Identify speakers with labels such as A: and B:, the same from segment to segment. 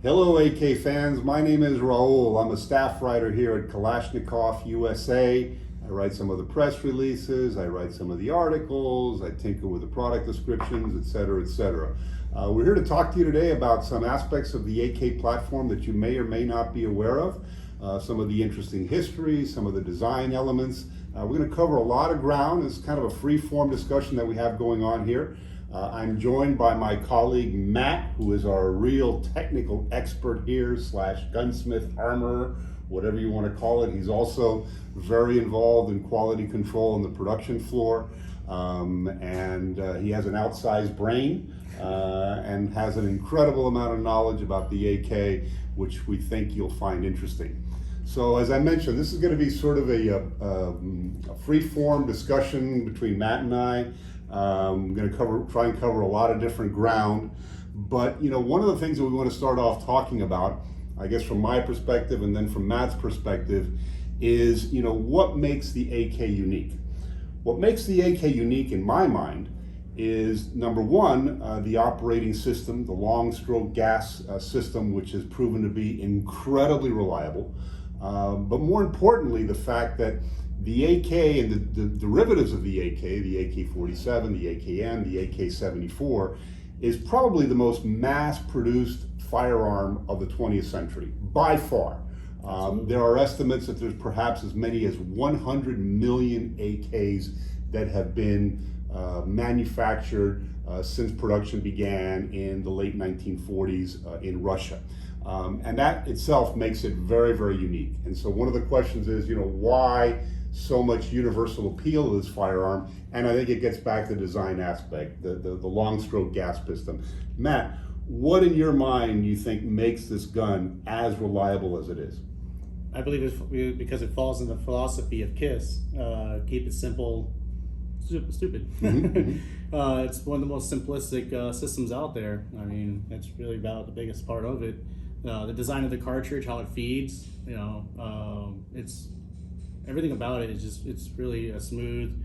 A: Hello AK fans, my name is Raul. I'm a staff writer here at Kalashnikov USA. I write some of the press releases, I write some of the articles, I tinker with the product descriptions, etc., etc. We're here to talk to you today about some aspects of the AK platform that you may or may not be aware of, some of the interesting history, some of the design elements. We're going to cover a lot of ground. It's kind of a free-form discussion that we have going on here. I'm joined by my colleague Matt, who is our real technical expert here, / gunsmith, armorer, whatever you want to call it. He's also very involved in quality control on the production floor, and he has an outsized brain and has an incredible amount of knowledge about the AK, which we think you'll find interesting. So as I mentioned, this is going to be sort of a free-form discussion between Matt and I. I'm going to try and cover a lot of different ground, but one of the things that we want to start off talking about, I guess from my perspective and then from Matt's perspective, is what makes the AK unique. What makes the AK unique in my mind is number one, the operating system, the long stroke gas system, which has proven to be incredibly reliable, but more importantly, the fact that the AK and the derivatives of the AK-47, the AKM, the AK-74, is probably the most mass-produced firearm of the 20th century, by far. There are estimates that there's perhaps as many as 100 million AKs that have been manufactured since production began in the late 1940s in Russia. And that itself makes it very, very unique. And so one of the questions is, why so much universal appeal of this firearm? And I think it gets back to the design aspect, the long stroke gas piston. Matt, what in your mind do you think makes this gun as reliable as it is?
B: I believe it's because it falls in the philosophy of K.I.S.S. Keep it simple, stupid. It's one of the most simplistic systems out there. I mean, that's really about the biggest part of it. The design of the cartridge, how it feeds, it's everything about it is just, it's really a smooth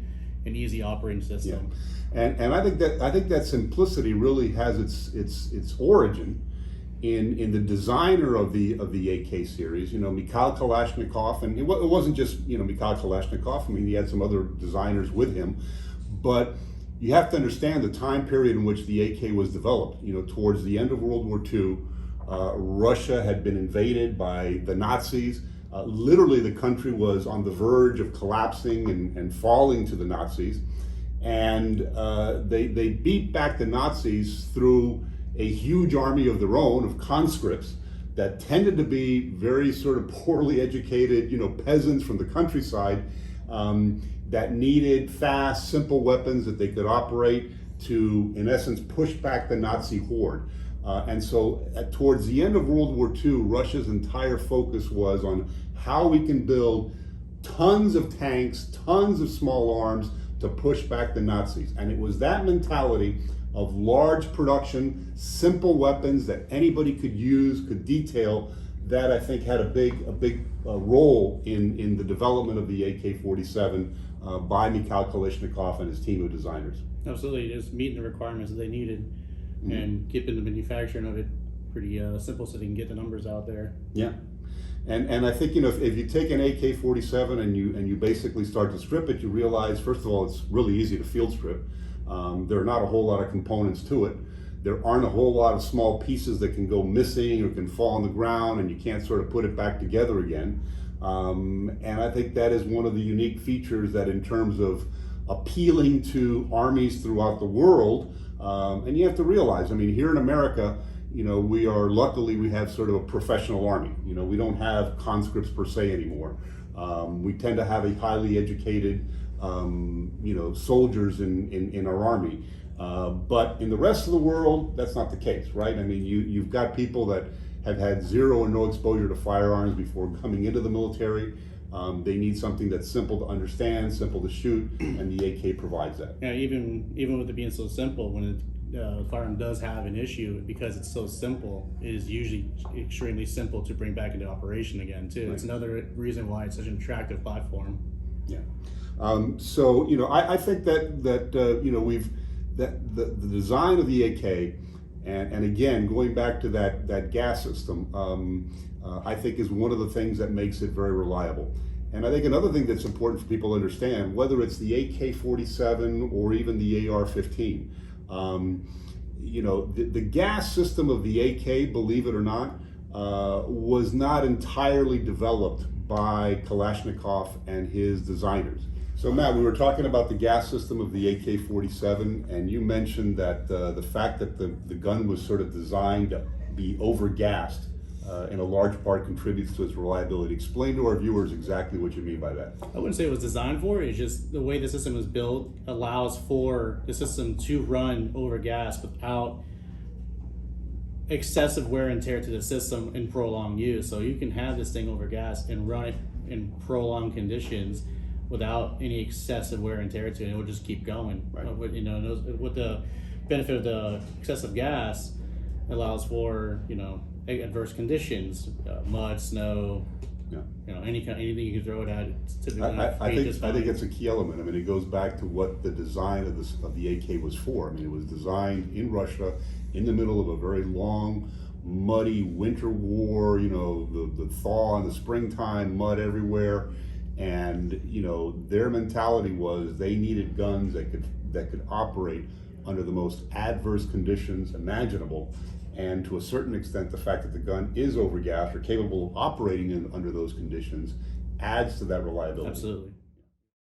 B: and easy operating system.
A: Yeah. And I think that simplicity really has its origin in the designer of the AK series, Mikhail Kalashnikov, and it wasn't just Mikhail Kalashnikov. I mean, he had some other designers with him, but you have to understand the time period in which the AK was developed. Towards the end of World War II, Russia had been invaded by the Nazis. Literally, the country was on the verge of collapsing and falling to the Nazis, and they beat back the Nazis through a huge army of their own, of conscripts, that tended to be very sort of poorly educated, peasants from the countryside, that needed fast, simple weapons that they could operate to, in essence, push back the Nazi horde. And so towards the end of World War II, Russia's entire focus was on how we can build tons of tanks, tons of small arms to push back the Nazis. And it was that mentality of large production, simple weapons that anybody could use, could detail, that I think had a big role in the development of the AK-47 by Mikhail Kalashnikov and his team of designers.
B: Absolutely, just meeting the requirements that they needed. And keeping the manufacturing of it pretty simple so they can get the numbers out there.
A: Yeah, and I think if you take an AK-47 and you basically start to strip it, you realize first of all it's really easy to field strip. There are not a whole lot of components to it. There aren't a whole lot of small pieces that can go missing or can fall on the ground, and you can't sort of put it back together again. And I think that is one of the unique features that, in terms of appealing to armies throughout the world. And you have to realize, I mean, here in America, we have sort of a professional army. We don't have conscripts per se anymore. We tend to have a highly educated, soldiers in our army. But in the rest of the world, that's not the case, right? I mean, you've got people that have had zero or no exposure to firearms before coming into the military. They need something that's simple to understand, simple to shoot, and the AK provides that.
B: Yeah, even with it being so simple, when the firearm does have an issue, because it's so simple, it is usually extremely simple to bring back into operation again too. Right. It's another reason why it's such an attractive platform.
A: Yeah. So I think that the design of the AK And again, going back to that gas system, I think is one of the things that makes it very reliable. And I think another thing that's important for people to understand, whether it's the AK-47 or even the AR-15, you know, the gas system of the AK, believe it or not, was not entirely developed by Kalashnikov and his designers. So Matt, we were talking about the gas system of the AK-47, and you mentioned that the fact that the gun was sort of designed to be over-gassed in a large part contributes to its reliability. Explain to our viewers exactly what you mean by that.
B: I wouldn't say it was designed for it. It's just the way the system is built allows for the system to run over gas without excessive wear and tear to the system in prolonged use. So you can have this thing over gas and run it in prolonged conditions without any excessive wear and tear to it. It will just keep going.
A: Right.
B: You know, with the benefit of the excessive gas, allows for, you know, adverse conditions, mud, snow,
A: Yeah.
B: you know, anything you can throw it at. It's typically
A: I think it's a key element. I mean, it goes back to what the design of the AK was for. I mean, it was designed in Russia in the middle of a very long, muddy winter war. You know, the thaw in the springtime, mud everywhere, and you know, their mentality was they needed guns that could operate under the most adverse conditions imaginable. And to a certain extent, the fact that the gun is overgassed or capable of operating under those conditions adds to that reliability.
B: Absolutely.